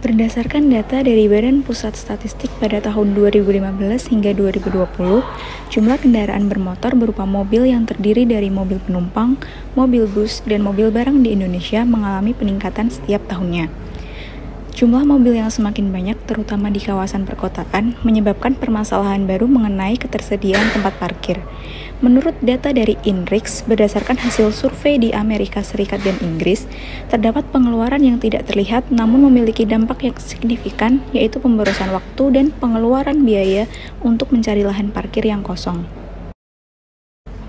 Berdasarkan data dari Badan Pusat Statistik pada tahun 2015 hingga 2020, jumlah kendaraan bermotor berupa mobil yang terdiri dari mobil penumpang, mobil bus, dan mobil barang di Indonesia mengalami peningkatan setiap tahunnya. Jumlah mobil yang semakin banyak, terutama di kawasan perkotaan, menyebabkan permasalahan baru mengenai ketersediaan tempat parkir. Menurut data dari INRIX, berdasarkan hasil survei di Amerika Serikat dan Inggris, terdapat pengeluaran yang tidak terlihat namun memiliki dampak yang signifikan, yaitu pemborosan waktu dan pengeluaran biaya untuk mencari lahan parkir yang kosong.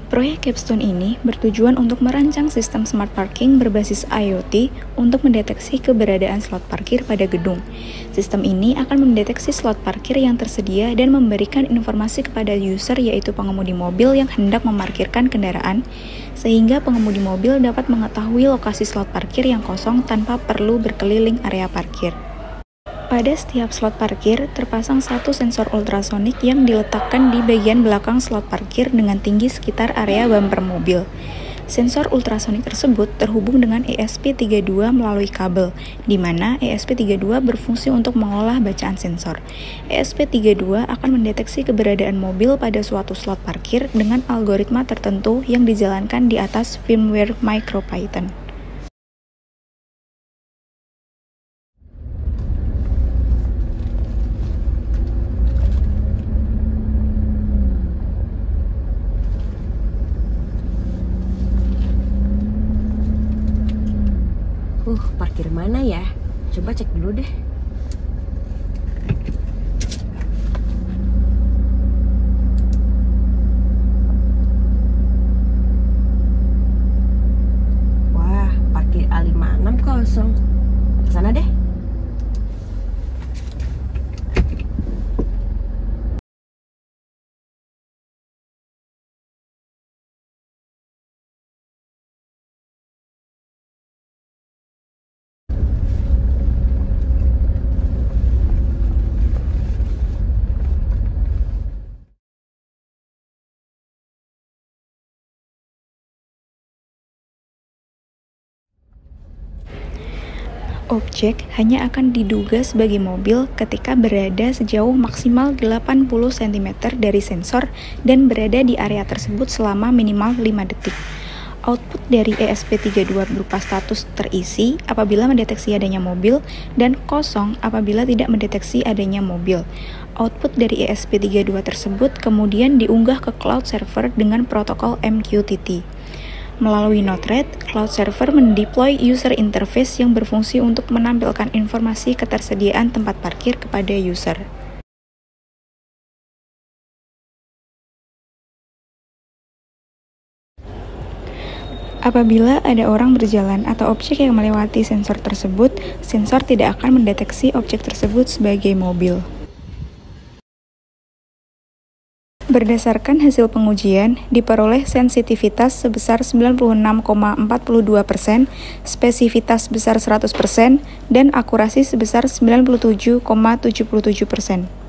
Proyek Capstone ini bertujuan untuk merancang sistem smart parking berbasis IoT untuk mendeteksi keberadaan slot parkir pada gedung. Sistem ini akan mendeteksi slot parkir yang tersedia dan memberikan informasi kepada user, yaitu pengemudi mobil yang hendak memarkirkan kendaraan, sehingga pengemudi mobil dapat mengetahui lokasi slot parkir yang kosong tanpa perlu berkeliling area parkir. Pada setiap slot parkir, terpasang satu sensor ultrasonik yang diletakkan di bagian belakang slot parkir dengan tinggi sekitar area bumper mobil. Sensor ultrasonik tersebut terhubung dengan ESP32 melalui kabel, di mana ESP32 berfungsi untuk mengolah bacaan sensor. ESP32 akan mendeteksi keberadaan mobil pada suatu slot parkir dengan algoritma tertentu yang dijalankan di atas firmware MicroPython. Parkir mana ya? Coba cek dulu deh. Wah, parkir A56 kosong. Kesana deh. Objek hanya akan diduga sebagai mobil ketika berada sejauh maksimal 80 cm dari sensor dan berada di area tersebut selama minimal 5 detik. Output dari ESP32 berupa status terisi apabila mendeteksi adanya mobil dan kosong apabila tidak mendeteksi adanya mobil. Output dari ESP32 tersebut kemudian diunggah ke cloud server dengan protokol MQTT. Melalui Node-RED, cloud server mendeploy user interface yang berfungsi untuk menampilkan informasi ketersediaan tempat parkir kepada user. Apabila ada orang berjalan atau objek yang melewati sensor tersebut, sensor tidak akan mendeteksi objek tersebut sebagai mobil. Berdasarkan hasil pengujian, diperoleh sensitivitas sebesar 96,42%, spesifitas sebesar 100%, dan akurasi sebesar 97,77%.